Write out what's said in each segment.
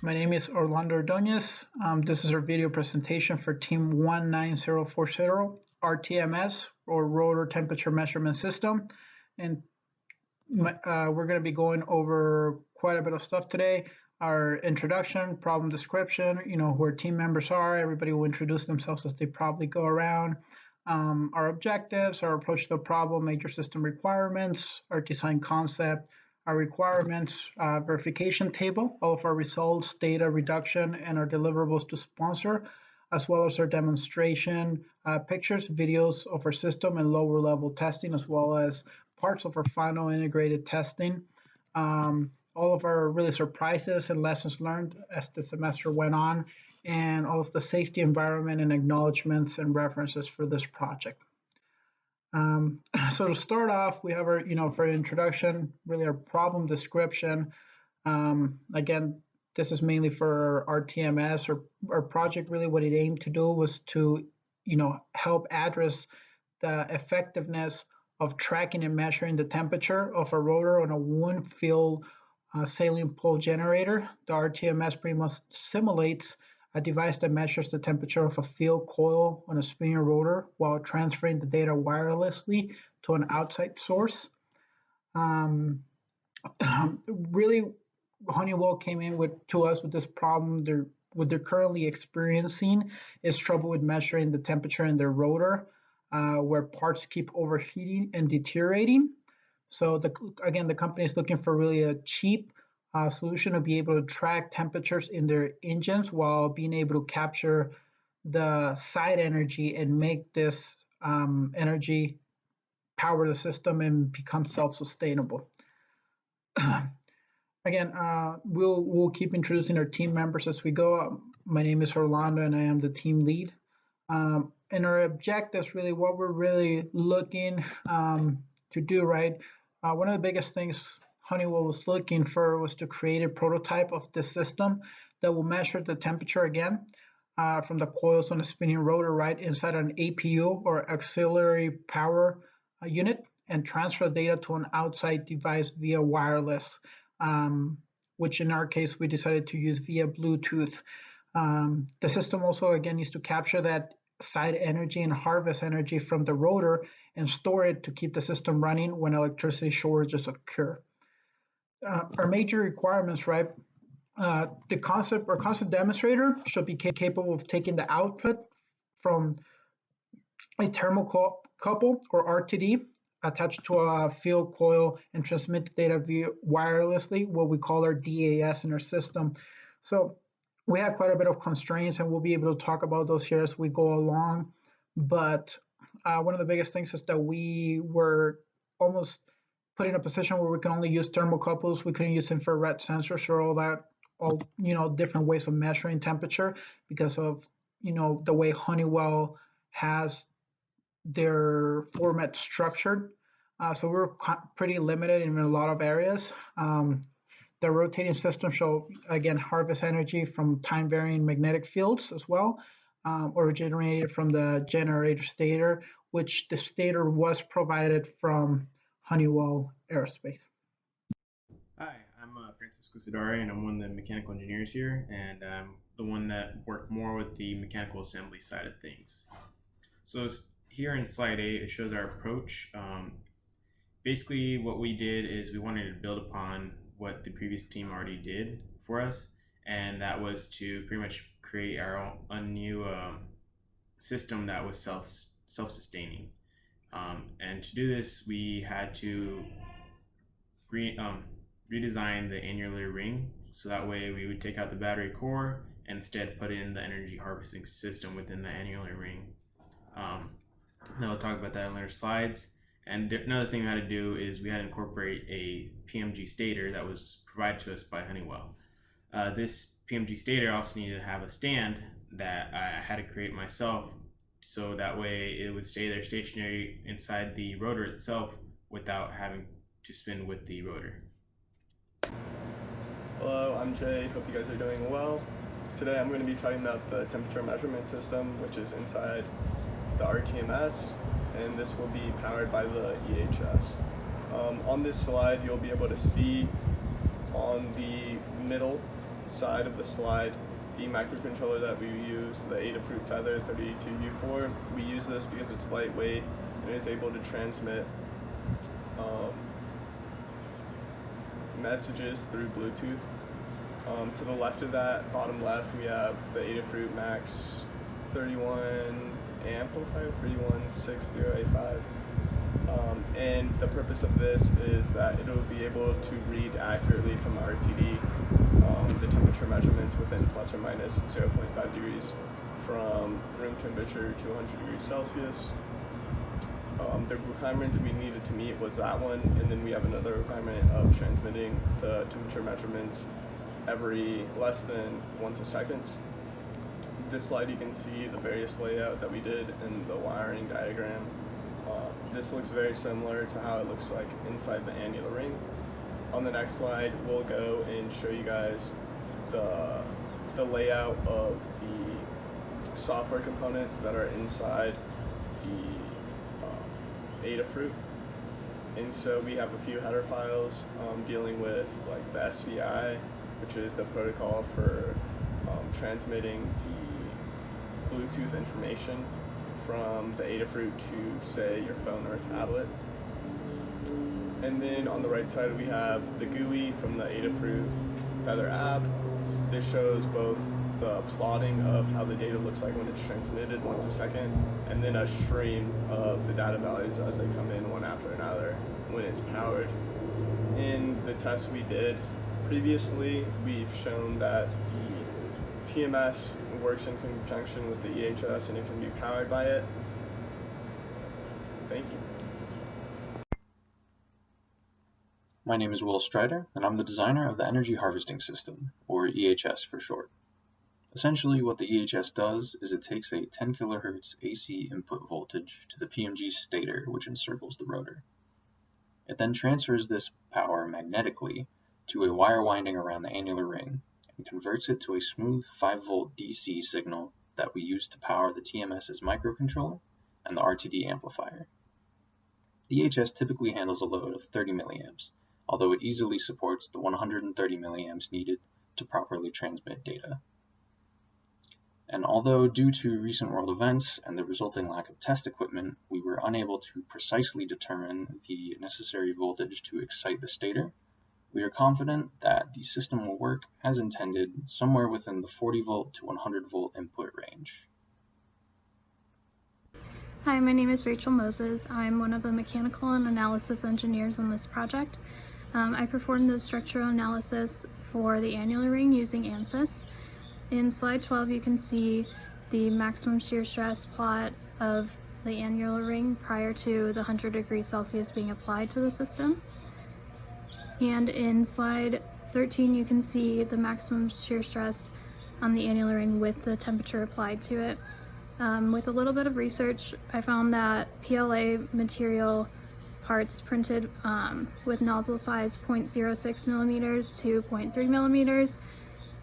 My name is Orlando Ordonez. This is our video presentation for Team 19040, RTMS, or Rotor Temperature Measurement System. And we're going to be going over quite a bit of stuff today. Our introduction, problem description, who our team members are. Everybody will introduce themselves as they probably go around. Our objectives, our approach to the problem, major system requirements, our design concept, our requirements, verification table, all of our results, data reduction, and our deliverables to sponsor, as well as our demonstration pictures, videos of our system and lower level testing, as well as parts of our final integrated testing. All of our really surprises and lessons learned as the semester went on, and all of the safety environment and acknowledgements and references for this project. So to start off, we have our, for introduction, really our problem description. Again, this is mainly for our TMS or our project. Really what it aimed to do was to, help address the effectiveness of tracking and measuring the temperature of a rotor on a one-field salient pole generator. The RTMS pretty much simulates a device that measures the temperature of a field coil on a spinning rotor while transferring the data wirelessly to an outside source. Really, Honeywell came in to us with this problem. What they're currently experiencing is trouble with measuring the temperature in their rotor, where parts keep overheating and deteriorating. So again, the company is looking for really a cheap solution to be able to track temperatures in their engines while being able to capture the side energy and make this energy power the system and become self-sustainable. Again, we'll keep introducing our team members as we go. My name is Orlando and I am the team lead. And our objectives, really what we're really looking to do, right? One of the biggest things Honeywell was looking for was to create a prototype of this system that will measure the temperature again from the coils on a spinning rotor, right, inside an APU or auxiliary power unit, and transfer data to an outside device via wireless, which in our case we decided to use via Bluetooth. The system also again needs to capture that side energy and harvest energy from the rotor and store it to keep the system running when electricity shortages occur. Our major requirements, right? The concept demonstrator should be capable of taking the output from a thermocouple or RTD attached to a field coil and transmit the data via wirelessly, what we call our DAS in our system. So we have quite a bit of constraints, and we'll be able to talk about those here as we go along. But one of the biggest things is that we were almost put in a position where we can only use thermocouples. We couldn't use infrared sensors or all different ways of measuring temperature because of the way Honeywell has their format structured. So we're pretty limited in a lot of areas. The rotating system shall again harvest energy from time varying magnetic fields as well, originated from the generator stator, which the stator was provided from Honeywell Aerospace. Hi, I'm Francisco Sidari, and I'm one of the mechanical engineers here, and I'm the one that worked more with the mechanical assembly side of things. So here in slide 8, it shows our approach. Basically, what we did is we wanted to build upon what the previous team already did for us, and that was to pretty much create a new system that was self-sustaining. And to do this, we had to redesign the annular ring, so that way we would take out the battery core and instead put in the energy harvesting system within the annular ring. Now we'll talk about that in later slides. And another thing we had to do is we had to incorporate a PMG stator that was provided to us by Honeywell. This PMG stator also needed to have a stand that I had to create myself, so that way it would stay there stationary inside the rotor itself without having to spin with the rotor. Hello, I'm Jay. Hope you guys are doing well. Today I'm going to be talking about the temperature measurement system, which is inside the RTMS, and this will be powered by the EHS. On this slide, you'll be able to see on the middle side of the slide, the microcontroller that we use, the Adafruit Feather 32U4, we use this because it's lightweight and is able to transmit messages through Bluetooth. To the left of that, bottom left, we have the Adafruit Max 31 amplifier, 316085. And the purpose of this is that it will be able to read accurately from the RTD the temperature measurements within plus or minus 0.5 degrees from room temperature to 100 degrees Celsius. The requirements we needed to meet was that one, and then we have another requirement of transmitting the temperature measurements every less than 1 second. This slide you can see the various layout that we did in the wiring diagram. This looks very similar to how it looks like inside the annular ring. On the next slide, we'll go and show you guys the layout of the software components that are inside the Adafruit. And so we have a few header files dealing with like the SVI, which is the protocol for transmitting the Bluetooth information from the Adafruit to, say, your phone or tablet. And then on the right side we have the GUI from the Adafruit Feather app. This shows both the plotting of how the data looks like when it's transmitted 1 second, and then a stream of the data values as they come in one after another when it's powered. In the tests we did previously, we've shown that the TMS works in conjunction with the EHS and it can be powered by it. Thank you. My name is Will Strider, and I'm the designer of the Energy Harvesting System, or EHS for short. Essentially, what the EHS does is it takes a 10 kHz AC input voltage to the PMG stator, which encircles the rotor. It then transfers this power magnetically to a wire winding around the annular ring and converts it to a smooth 5-volt DC signal that we use to power the TMS's microcontroller and the RTD amplifier. The EHS typically handles a load of 30 milliamps, although it easily supports the 130 milliamps needed to properly transmit data. And although due to recent world events and the resulting lack of test equipment, we were unable to precisely determine the necessary voltage to excite the stator, we are confident that the system will work as intended somewhere within the 40 volt to 100 volt input range. Hi, my name is Rachel Moses. I'm one of the mechanical and analysis engineers on this project. I performed the structural analysis for the annular ring using ANSYS. In slide 12, you can see the maximum shear stress plot of the annular ring prior to the 100 degrees Celsius being applied to the system. And in slide 13, you can see the maximum shear stress on the annular ring with the temperature applied to it. With a little bit of research, I found that PLA material parts printed with nozzle size 0.06 millimeters to 0.3 millimeters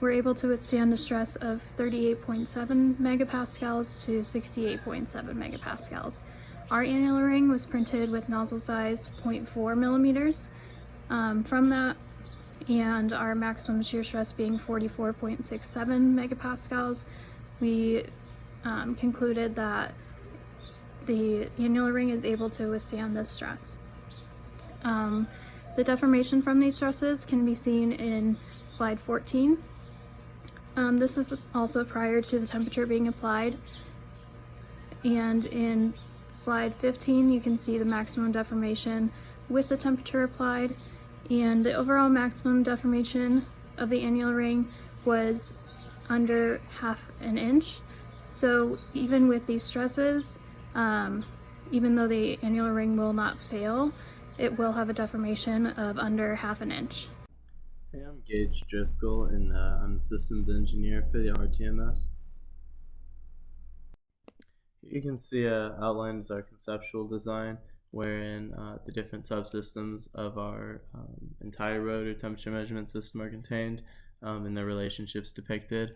were able to withstand a stress of 38.7 megapascals to 68.7 megapascals. Our annular ring was printed with nozzle size 0.4 millimeters. From that, and our maximum shear stress being 44.67 megapascals, we concluded that the annular ring is able to withstand this stress. The deformation from these stresses can be seen in slide 14. This is also prior to the temperature being applied. And in slide 15, you can see the maximum deformation with the temperature applied. And the overall maximum deformation of the annular ring was under half an inch. So even with these stresses, even though the annular ring will not fail, it will have a deformation of under half an inch. Hey, I'm Gage Driscoll, and I'm the systems engineer for the RTMS. You can see outlined as our conceptual design, wherein the different subsystems of our entire rotor temperature measurement system are contained, and their relationships depicted.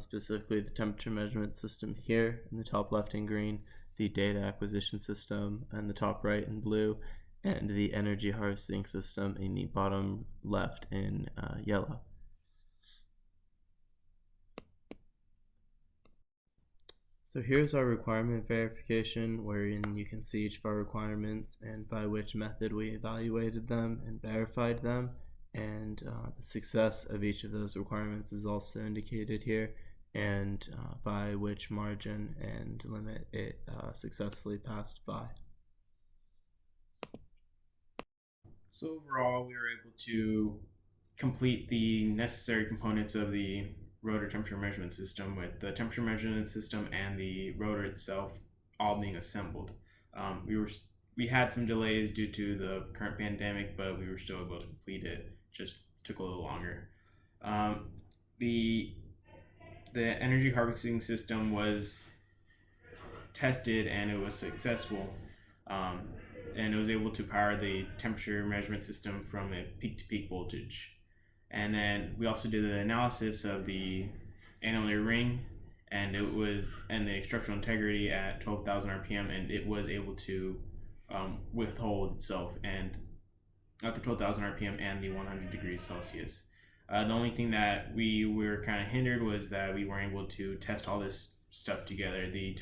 Specifically, the temperature measurement system here in the top left in green, the data acquisition system in the top right in blue, and the energy harvesting system in the bottom left in yellow. So here's our requirement verification, wherein you can see each of our requirements and by which method we evaluated them and verified them. And the success of each of those requirements is also indicated here, and by which margin and limit it successfully passed by. So overall, we were able to complete the necessary components of the rotor temperature measurement system, with the temperature measurement system and the rotor itself all being assembled. We had some delays due to the current pandemic, but we were still able to complete it. Just took a little longer. The energy harvesting system was tested and it was successful. And it was able to power the temperature measurement system from a peak to peak voltage. And then we also did the analysis of the annular ring, and the structural integrity at 12,000 RPM, and it was able to withhold itself and at the 12,000 RPM and the 100 degrees Celsius. The only thing that we were kind of hindered was that we weren't able to test all this stuff together. The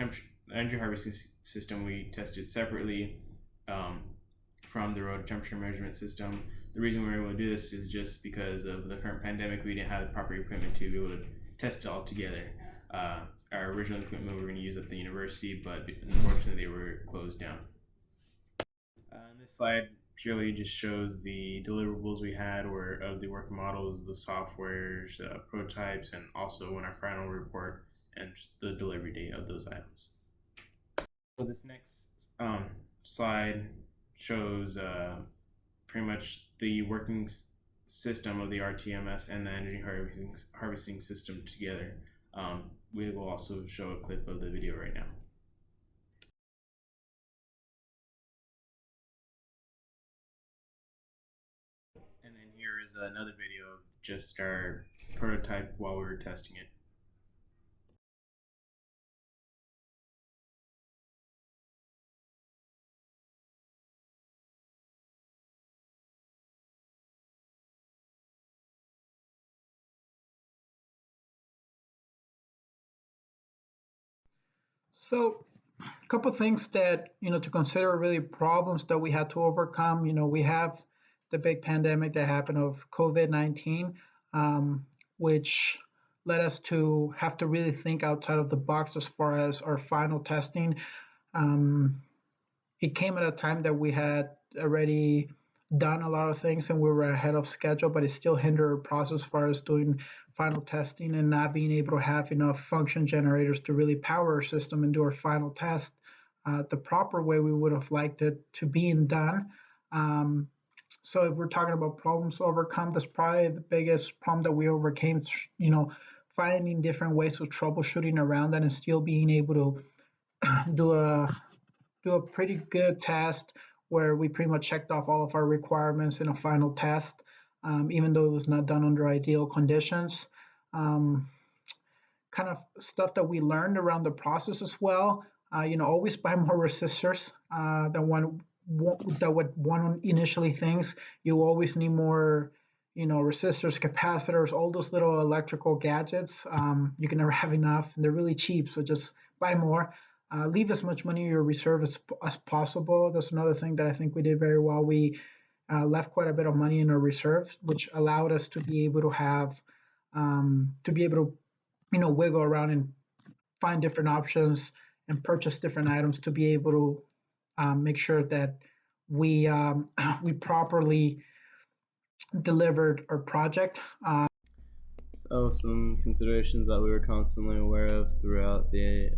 energy harvesting system we tested separately from the rotor temperature measurement system. The reason we were able to do this is just because of the current pandemic. We didn't have the proper equipment to be able to test it all together. Our original equipment we were going to use at the university, but unfortunately they were closed down. This slide purely just shows the deliverables we had of the working models, the softwares, prototypes, and also in our final report, and just the delivery date of those items. So this next slide shows pretty much the working system of the RTMS and the energy harvesting system together. We will also show a clip of the video right now. And then here is another video of just our prototype while we were testing it. So a couple of things that, to consider really problems that we had to overcome. We have the big pandemic that happened of COVID-19, which led us to have to really think outside of the box as far as our final testing. It came at a time that we had already done a lot of things and we were ahead of schedule, but it still hindered our process as far as doing final testing and not being able to have enough function generators to really power our system and do our final test the proper way we would have liked it to be done. So if we're talking about problems to overcome, that's probably the biggest problem that we overcame, finding different ways of troubleshooting around that and still being able to do a pretty good test where we pretty much checked off all of our requirements in a final test, even though it was not done under ideal conditions. Kind of stuff that we learned around the process as well. Always buy more resistors than one initially thinks. You always need more, resistors, capacitors, all those little electrical gadgets. You can never have enough, and they're really cheap. So just buy more. Leave as much money in your reserve as possible. That's another thing that I think we did very well. We left quite a bit of money in our reserves, which allowed us to be able to have, wiggle around and find different options and purchase different items to be able to make sure that we properly delivered our project. So some considerations that we were constantly aware of throughout the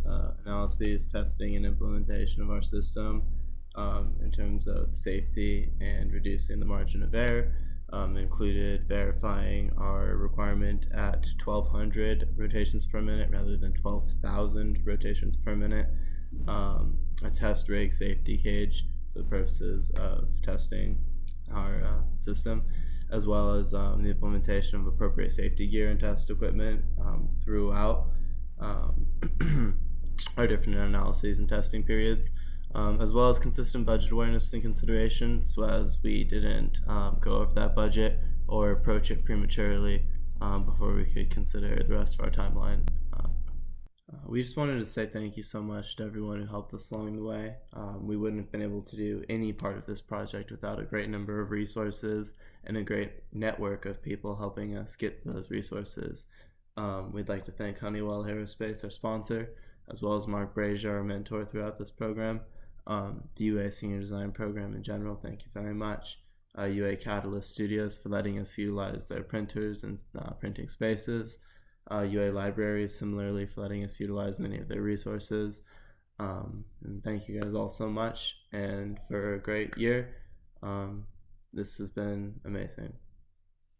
analyses, testing, and implementation of our system in terms of safety and reducing the margin of error included verifying our requirement at 1,200 rotations per minute rather than 12,000 rotations per minute, a test rig safety cage for the purposes of testing our system, as well as the implementation of appropriate safety gear and test equipment throughout our different analyses and testing periods, as well as consistent budget awareness and consideration, so as we didn't go over that budget or approach it prematurely before we could consider the rest of our timeline. We just wanted to say thank you so much to everyone who helped us along the way. We wouldn't have been able to do any part of this project without a great number of resources and a great network of people helping us get those resources. We'd like to thank Honeywell Aerospace, our sponsor, as well as Mark Brazier, our mentor throughout this program. The UA Senior Design Program in general, thank you very much. UA Catalyst Studios for letting us utilize their printers and printing spaces. UA Libraries similarly for letting us utilize many of their resources. And thank you guys all so much, and for a great year. This has been amazing.